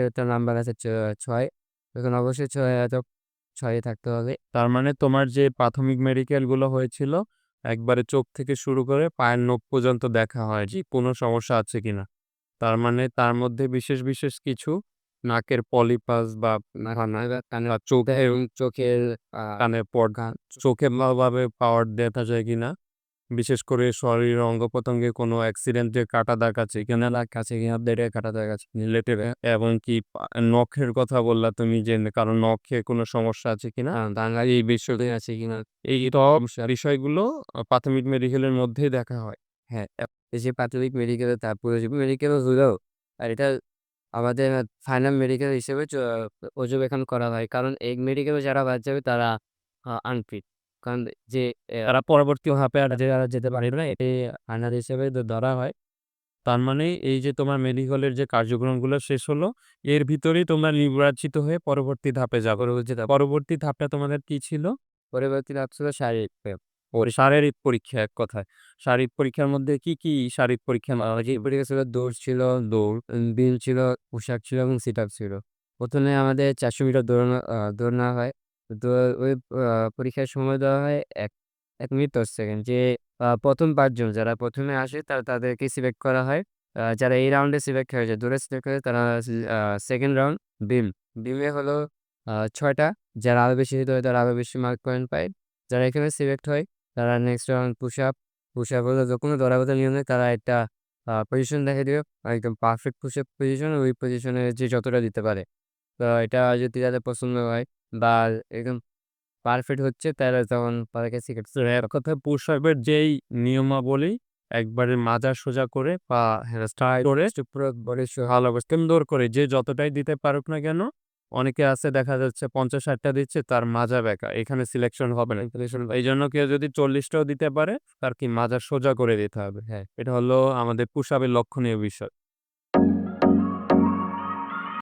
একটা নাম্বার আছে ৬ তখন অবশ্যই ৬ থাকতে হবে। তার মানে তোমার যে প্রাথমিক মেডিকেল গুলো হয়েছিল একবারে চোখ থেকে শুরু করে পায়ের নখ পর্যন্ত দেখা হয় যে কোনো সমস্যা আছে কিনা। তার মানে তার মধ্যে বিশেষ কিছু নাকের পলিপাস বা না না কানের বা চোখে এবং চোখের কানে পর্দা কান চোখে ভালোভাবে পাওয়ার দেখা যায় কিনা, বিশেষ করে শরীরের অঙ্গ-প্রত্যঙ্গে কোনো অ্যাক্সিডেন্টের কাটা দাগ আছে কিনা কাছে কিনা ব্লেডের কাঁটা দেওয়া আছে রিলেটেড, এবং কি নখের কথা বললা তুমি যে কারো নখে কোনো সমস্যা আছে কিনা। বাংলায় এই বিষয়টি আছে কিনা এই সব সমস্যা। বিষয়গুলো প্রাথমিক মেডিকেলের মধ্যেই দেখা হয়। হ্যাঁ, এই যে প্রাথমিক মেডিকেলে তারপরে যে মেডিকেল হলেও আর এটা আমাদের ফাইনাল মেডিকেল হিসেবে পর্যবেক্ষণ করা হয়। কারণ এই মেডিকেলে যারা বাদ যাবে তারা আনফিট। কারণ যে তারা পরবর্তী ধাপে আর যারা যেতে পারবে না এটি ফাইনাল হিসেবে ধরা হয়। তার মানে এই যে তোমার মেডিকেলের যে কার্যক্রমগুলো শেষ হলো, এর ভিতরেই তোমরা নির্বাচিত হয়ে পরবর্তী ধাপে যাবে। পরবর্তী ধাপটা তোমাদের কি ছিল? পরবর্তী ধাপ ছিল শারীরিক ব্যায়াম। শারীরিক পরীক্ষা এক কথায়। শারীরিক পরীক্ষার মধ্যে কি শারীরিক পরীক্ষা নেওয়া হয়? যে পরীক্ষা ছিল দৌড় ছিল, বিল ছিল, পুশ আপ ছিল এবং সিট আপ ছিল। ১ম এ আমাদের ৪০০ মিটার দৌড় নেওয়া হয়। তো ওই পরীক্ষার সময় দেওয়া হয় ১ মিনিট ১০ সেকেন্ড। যে ১ম ৫ জন যারা ১ম এ আসে তাদেরকে সিলেক্ট করা হয়। যারা এই রাউন্ডে সিলেক্ট হয়ে যায়, দৌড়ে সিলেক্ট হয়ে তারা 2nd রাউন্ড বিম। বিমে হলো ৬ টা। যারা আরো বেশি হিট হয় তারা আরো বেশি মার্ক পয়েন্ট পায়। যারা এখানে সিলেক্ট হয় তারা next round push up. Push up হলো কোনো ধরাবাঁধা নিয়ম নেই। তারা একটা পজিশন দেখাই দিবে। একদম পারফেক্ট পুশ আপ পজিশন ওই পজিশনে যে যতটা দিতে পারে। তো এটা যদি তাদের পছন্দ হয় বা একদম পারফেক্ট হচ্ছে তাহলে তখন তাদেরকে সিলেক্ট তো এক কথায় পুশ আপের যেই নিয়মাবলী একবারে মাজা সোজা করে পা স্ট্রাইট করে পুরো বডি ভালো সুন্দর করে যে যতটাই দিতে পারুক না কেন, অনেকে আছে দেখা যাচ্ছে ৫০-৬০ টা দিচ্ছে তার মাজা ব্যাকা। এখানে সিলেকশন হবে না। এইজন্য কেউ যদি ৪০ টাও দিতে পারে তার কি মাজা সোজা করে দিতে হবে। হ্যাঁ। এটা হলো আমাদের পুশ আপের লক্ষণীয় বিষয়।